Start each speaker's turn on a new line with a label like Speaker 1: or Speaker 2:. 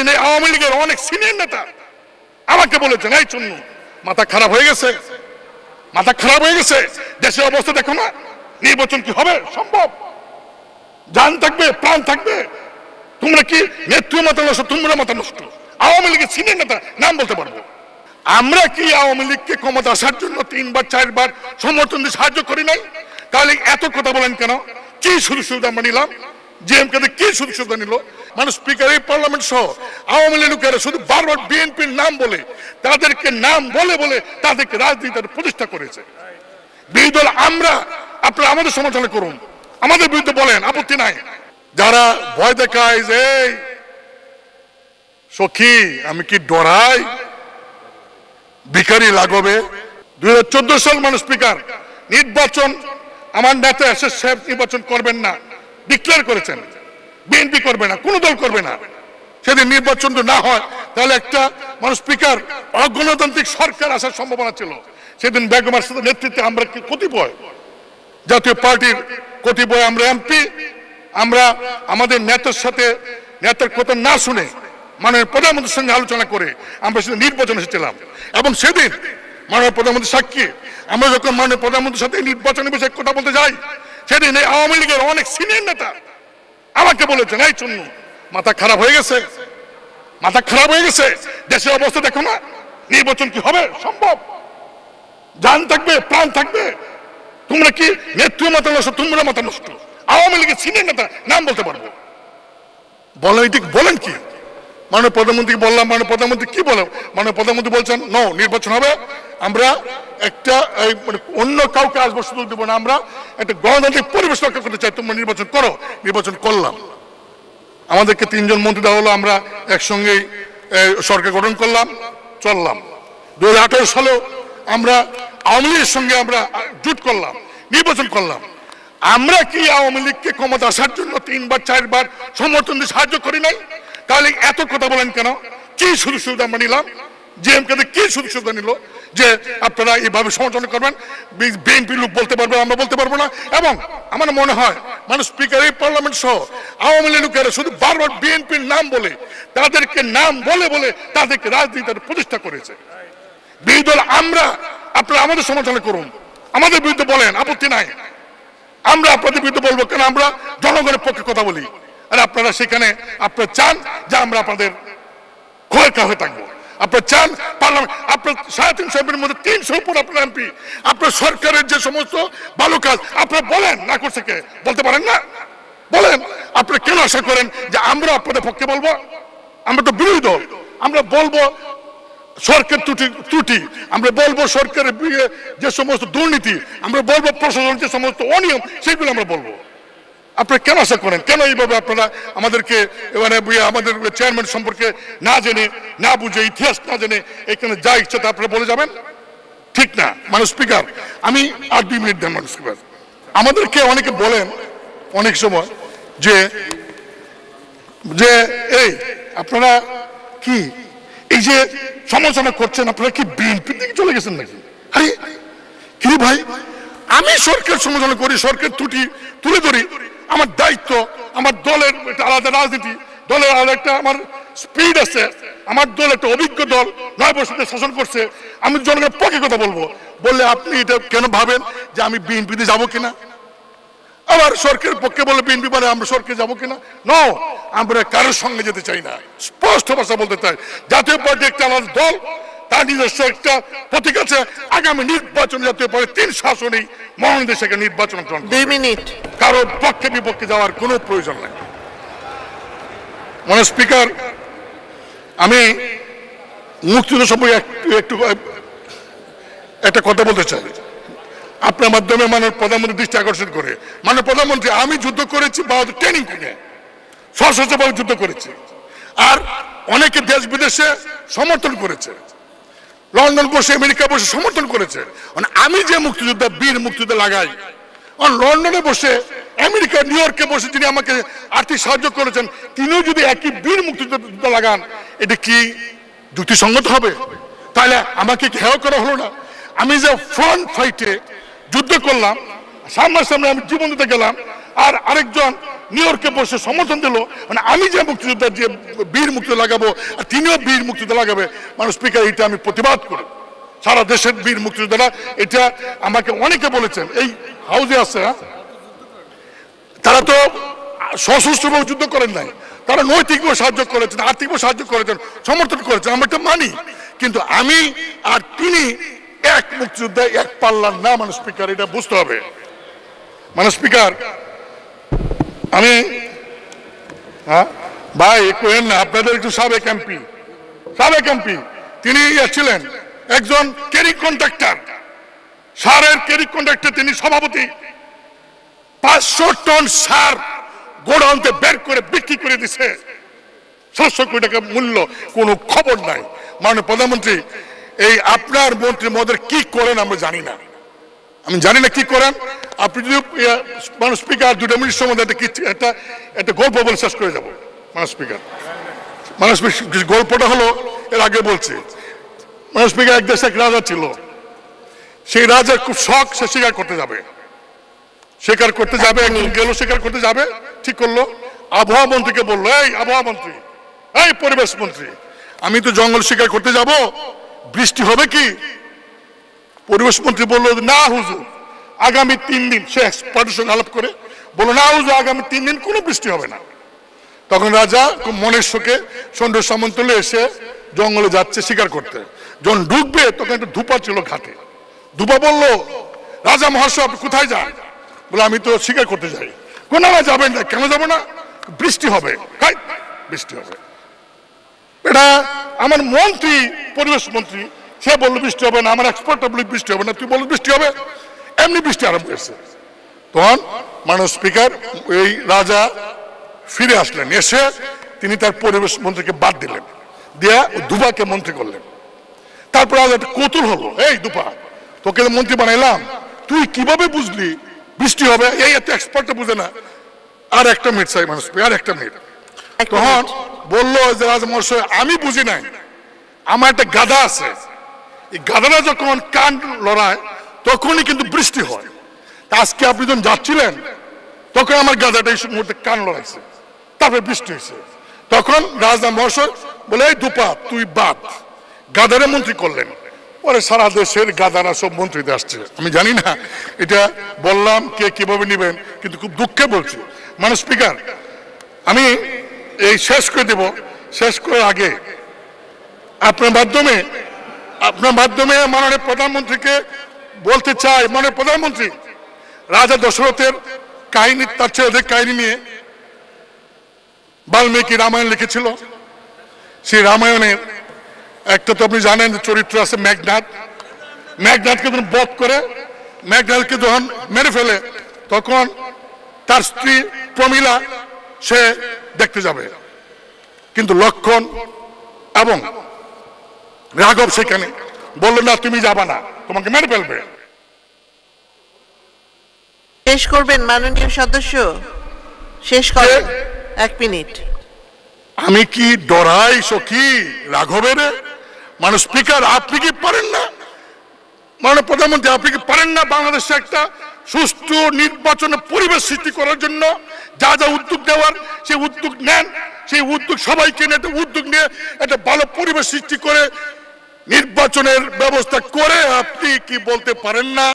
Speaker 1: সেদিন এই আওয়ামী লীগের অনেক সিনিয়র নেতা আমাকে বলেছেন, এই চুন্নু মাথা খারাপ হয়ে গেছে, মাথা খারাপ হয়ে গেছে, দেশের অবস্থা দেখো না, নির্বাচন কি হবে সম্ভব? জান থাকবে, প্রাণ থাকবে, তোমরা কি নেত্রী মাথা নষ্ট, তোমরা মাথা নষ্ট। আওয়ামী লীগের সিনিয়র নেতা নাম বলতে পারবো। আমরা কি আওয়ামী লীগকে ক্ষমতা আসার জন্য 3 বার 4 বার সমর্থন দিয়ে সাহায্য করি নাই? তাহলে এত কথা বলেন কেন? কি সুযোগ সুবিধা আমরা নিলাম? জিএমকে কি সুযোগ সুবিধা নিল? মানুষ স্পিকার এই পার্লামেন্ট সহ আওয়ামী লীগের শুধু বারবার বিএনপির নাম বলে, তাদেরকে নাম বলে বলে তাদেরকে রাজনীতির প্রতিষ্ঠা করেছে। বিরোধী দল আমরা, আপনারা আমাদের সমালোচনা করুন, আমাদের বিরুদ্ধে বলেন, আপত্তি নাই। যারা ভয় দেখায় যে সখী আমি কি ডরাই, ভিখারি লাগবে। 2014 সাল মানুষ স্পিকার নির্বাচন আমার নেতা এসে সাহেব নির্বাচন করবেন না ডিক্লেয়ার করেছেন, বিএনপি করবে না, কোন দল করবে না। সেদিন নির্বাচন তো না হয় তাহলে একটা মানুষ স্পিকার অগণতান্ত্রিক সরকার আসার সম্ভাবনা ছিল। সেদিন বেগম আরশাদের নেতৃত্বে আমরা কতিপয় জাতীয় পার্টির কতিপয় আমরা এমপি, আমরা আমাদের নেতার সাথে নেতার কথা না শুনে মাননীয় প্রধানমন্ত্রীর সঙ্গে আলোচনা করে আমরা সেদিন নির্বাচন এসেছিলাম। এবং সেদিন মাননীয় প্রধানমন্ত্রী সাক্ষী, আমরা যখন মাননীয় প্রধানমন্ত্রীর সাথে নির্বাচনের বিষয়ে কথা বলতে যাই, সেদিন এই আওয়ামী লীগের অনেক সিনিয়র নেতা আমাকে বলেছেন, এই চুন্নু মাথা খারাপ হয়ে গেছে, মাথা খারাপ হয়ে গেছে, দেশের অবস্থা দেখো না, নির্বাচন কি হবে সম্ভব? জান থাকবে, প্রাণ থাকবে, তোমরা কি নেত্রী মাথা নষ্ট, তোমরা মাথা নষ্ট। আওয়ামী লীগের সিনিয়র নেতা নাম বলতে পারবো। বলেন ঠিক, বলেন কি? মাননীয় প্রধানমন্ত্রী বললাম, মাননীয় প্রধানমন্ত্রী কি বলেন? মাননীয় প্রধানমন্ত্রী বলছেন নো, নির্বাচন হবে, আমরা একটা অন্য কাউকে আসবার সুযোগ দেবো না, আমরা একটা গণতান্ত্রিক পরিবেশ রক্ষা করতে চাই, তোমরা নির্বাচন করো। নির্বাচন করলাম, আমাদেরকে 3 জন মন্ত্রী দেওয়া হলো, আমরা একসঙ্গেই সরকার গঠন করলাম, চললাম। 2018 সালেও আমরা আওয়ামী লীগের সঙ্গে আমরা জোট করলাম, নির্বাচন করলাম। আমরা কি আওয়ামী লীগকে ক্ষমতা আসার জন্য 3 বার 4 বার সমর্থন দিয়ে সাহায্য করি নাই? তাহলে এত কথা বলেন কেন? কি সুযোগ সুবিধা আমরা নিলাম? জিএমকে কি সুযোগ সুবিধা নিল যে আপনারা এইভাবে সমালোচনা করবেন? বিএনপি লোক বলতে পারবে, আমরা বলতে পারবো না। এবং আমার মনে হয় মানুষ স্পিকার এই পার্লামেন্ট সহ আওয়ামী লীগের শুধু বারবার বিএনপির নাম বলে, তাদেরকে নাম বলে বলে তাদেরকে রাজনীতির প্রতিষ্ঠা করেছে। বিরোধী দল আমরা, আপনারা আমাদের সমালোচনা করুন, আমাদের বিরুদ্ধে বলেন, আপত্তি নাই। আমরা আপনাদের বিরুদ্ধে বলবো কেন? আমরা জনগণের পক্ষে কথা বলি, আর আপনারা সেখানে আপনারা চান যে আমরা আপনাদের খোয়ারকা হয়ে থাকবো। আপনারা চান পার্লামেন্ট, আপনার 350 এমপির মধ্যে 300 উপর আপনার এমপি, আপনার সরকারের যে সমস্ত ভালো কাজ আপনারা বলেন না করছে কে? বলতে পারেন না? বলেন। আপনারা কেন আশা করেন যে আমরা আপনাদের পক্ষে বলবো? আমরা তো বিরোধী দল, আমরা বলবো সরকার ত্রুটি, আমরা বলবো সরকারের যে সমস্ত দুর্নীতি, আমরা বলবো প্রশাসনের যে সমস্ত অনিয়ম, সেগুলো আমরা বলবো। আপনারা কেন আশা করেন? কেন এইভাবে আপনারা আমাদেরকে মানে আমাদের চেয়ারম্যান সম্পর্কে না জেনে, না বুঝে, ইতিহাস না জেনে এখানে যা ইচ্ছা তা আপনারা বলে যাবেন? ঠিক না। মানুষ স্পিকার, আমি আর 2 মিনিট দেন। মানুষ স্পিকার, আমাদেরকে অনেকে বলেন অনেক সময় যে যে এই আপনারা কি এই যে সমালোচনা করছেন, আপনারা কি বিএনপির দিকে চলে গেছেন নাকি? আরে কি ভাই, আমি সরকার সমালোচনা করি, সরকার ত্রুটি তুলে ধরি, আমার দায়িত্ব। আমার দলের একটা আলাদা রাজনীতি, দলের আলাদা একটা আমার স্পিড আছে, আমার দল একটা অভিজ্ঞ দল, 9 বছর শাসন করছে, আমি জনগণের পক্ষে কথা বলবো। বললে আপনি এটা কেন ভাবেন যে আমি বিএনপিতে যাবো কিনা? আবার সরকারের পক্ষে বলে বিএনপি বলে আমরা সরকারে যাবো কিনা? নো, আমরা কারোর সঙ্গে যেতে চাই না, স্পষ্ট ভাষা বলতে চাই। জাতীয় পার্টি একটা আলাদা দল, তার নিজস্ব একটা প্রতীক আছে। আগামী নির্বাচন জাতীয় পার্টি 3 শাসনেই মহানদেশ থেকে নির্বাচন
Speaker 2: 2 মিনিট,
Speaker 1: কারোর পক্ষে বিপক্ষে যাওয়ার কোনো প্রয়োজন নেই। মানে স্পিকার, আমি মুক্তিযুদ্ধ সম্পর্কে একটু একটা কথা বলতে চাই আপনার মাধ্যমে। মাননীয় প্রধানমন্ত্রী দৃষ্টি আকর্ষণ করে, মাননীয় প্রধানমন্ত্রী, আমি যুদ্ধ করেছি বাহাদুর ট্রেনিং করে, সশস্ত্রভাবে যুদ্ধ করেছি, আর অনেকে দেশ বিদেশে সমর্থন করেছে, লন্ডন বসে আমেরিকা বসে সমর্থন করেছে। মানে আমি যে মুক্তিযোদ্ধা, বীর মুক্তিযোদ্ধা লাগাই, লন্ডনে বসে, আমেরিকা নিউ ইয়র্কে বসে যিনি আমাকে আর্থিক সাহায্য করেছেন, তিনিও যদি একই বীর মুক্তিযোদ্ধা লাগান, এটা কি যুক্তিসঙ্গত হবে? তাহলে আমাকে কি হেয় করা হলো না? আমি যে ফ্রন্ট ফাইটে যুদ্ধ করলাম, সামনাসামনি আমি জীবন দিতে গেলাম, আর আরেকজন নিউ ইয়র্কে বসে সমর্থন দিল, মানে আমি যে মুক্তিযোদ্ধার যে বীর মুক্তিযোদ্ধা লাগাবো আর তিনিও বীর মুক্তিযোদ্ধা লাগাবে। মানুষ স্পিকার, এটা আমি প্রতিবাদ করি। সারা দেশের বীর মুক্তিযোদ্ধারা, এটা আমাকে অনেকে বলেছেন এই হাউজে আছে, তারা তো সশস্ত্রভাবে যুদ্ধ করেন নাই, তারা নৈতিকভাবে সাহায্য করেছেন, আর্থিকভাবে সাহায্য করেছেন, সমর্থন করেছেন, আমরা এটা মানি। কিন্তু আমি আর তিনি এক মুক্তিযোদ্ধা, এক পাল্লার না। মানুষ স্পিকার, এটা বুঝতে হবে। মানুষ স্পিকার, আমি ভাই কেন না, আপনাদের একটু সাবেক এমপি তিনি ছিলেন একজন ক্যারি কন্ট্রাক্টর, সারের ক্যারি কন্ট্রাক্টর, তিনি সভাপতি। 500 টন সার গোডাউনতে বের করে বিক্রি করে দিছে, 700 কোটি টাকা মূল্য, কোনো খবর নাই। মাননীয় প্রধানমন্ত্রী, এই আপনার মন্ত্রী মহোদয় কি করেন আমরা জানি না, আমি জানি না কি করেন। আপনি যদি মানুষ স্পিকার 2 মিনিট সময় একটা গল্প বলে শেষ করে যাব। মানুষ স্পিকার, গল্পটা হলো, এর আগে বলছি, মানুষ স্পিকার, এক দেশে এক রাজা ছিল, সেই রাজার খুব শখ, সে শিকার করতে যাবে, গেল শিকার করতে যাবে, ঠিক করলো। আবহাওয়া মন্ত্রীকে বললো, এই আবহাওয়া মন্ত্রী, এই পরিবেশ মন্ত্রী, আমি তো জঙ্গল শিকার করতে যাব, বৃষ্টি হবে কি? পরিবেশ মন্ত্রী বললো, না হুজুর, আগামী 3 দিন, সে এক্সপার্টের সঙ্গে আলাপ করে বললো, না হুজুর, আগামী 3 দিন কোনো বৃষ্টি হবে না। তখন রাজা খুব মনের শোকে সন্ধ্যা সামন্তলে এসে জঙ্গলে যাচ্ছে শিকার করতে, যখন ঢুকবে তখন একটা ধূপা ছিল ঘাটে। ধূপা বলল, রাজা মহাশয়, আপনি কোথায় যান? বলে, আমি তো শিকার করতে যাই। কোন যাবেন না, কেন যাবো না? বৃষ্টি হবে। বৃষ্টি হবে, এটা আমার মন্ত্রী, পরিবেশ মন্ত্রী, সে বললো বৃষ্টি হবে না, আমার এক্সপার্টটা বলি বৃষ্টি হবে না, তুই বল বৃষ্টি হবে। এমনি বৃষ্টি আরম্ভ হয়েছে। তখন মাননীয় স্পিকার, এই রাজা ফিরে আসলেন, এসে তিনি তার পরিবেশ মন্ত্রীকে বাদ দিলেন, দিয়ে দুপাকে মন্ত্রী করলেন। তারপর রাজা একটা কৌতূহল হলো, এই দুপা, তোকে মন্ত্রী বানাইলাম, তুই কিভাবে বুঝলি বৃষ্টি হবে? এই এত এক্সপার্টটা বুঝে না। আর একটা মিনিট চাই মানুষ, আর একটা মিনিট। তখন বললো যে, রাজা মহাশয়, আমি বুঝি নাই, আমার একটা গাধা আছে, এই গাধাটা যখন কান লড়ায় তখনই কিন্তু বৃষ্টি হয়। আজকে আপনি যখন যাচ্ছিলেন তখন আমার গাধাটা এই মুহূর্তে কান লড়াইছে, তারপরে বৃষ্টি হয়েছে। তখন রাজা মহাশয় বলে, এই দুপা, তুই বাদ, গাধারে মন্ত্রী করলেন। পরে সারা দেশের গাধারা সব মন্ত্রীতে আসছে। আমি জানি না এটা বললাম কে কিভাবে নেবেন, কিন্তু খুব দুঃখে বলছি। মানুষ স্পিকার, আমি এই শেষ করে দেব, শেষ করার আগে আপনার মাধ্যমে মাননীয় প্রধানমন্ত্রীকে বলতে চাই, মাননীয় প্রধানমন্ত্রী, রাজা দশরথের কাহিনী, তার ছেলেদের কাহিনী নিয়ে বাল্মীকি রামায়ণ লিখেছিল। সেই রামায়ণের একটা তো আপনি জানেন চরিত্র আছে মেঘনাথকে যখন বধ করে, মেঘনাথকে যখন মেরে ফেলে, তখন তার স্ত্রী প্রমীলা সে দেখতে যাবে, কিন্তু লক্ষণ এবং রাঘব সেখানে বলল, না তুমি যাবা না, তোমাকে মেরে ফেলবে।
Speaker 2: শেষ করবেন মাননীয় সদস্য, শেষ করেন, 1 মিনিট।
Speaker 1: আমি কি ডরাই সখী রাঘবের? মানুষ স্পিকার, আপনি কি পারেন না, মাননীয় প্রধানমন্ত্রী, আপনি কি পারেন না বাংলাদেশে একটা সুষ্ঠু নির্বাচনের পরিবেশ সৃষ্টি করার জন্য যা যা উদ্যোগ নেওয়ার সেই উদ্যোগ নেন, সেই উদ্যোগ সবাইকে নিয়ে উদ্যোগ নিয়ে একটা ভালো পরিবেশ সৃষ্টি করে নির্বাচনের ব্যবস্থা করে আপনি কি বলতে পারেন না?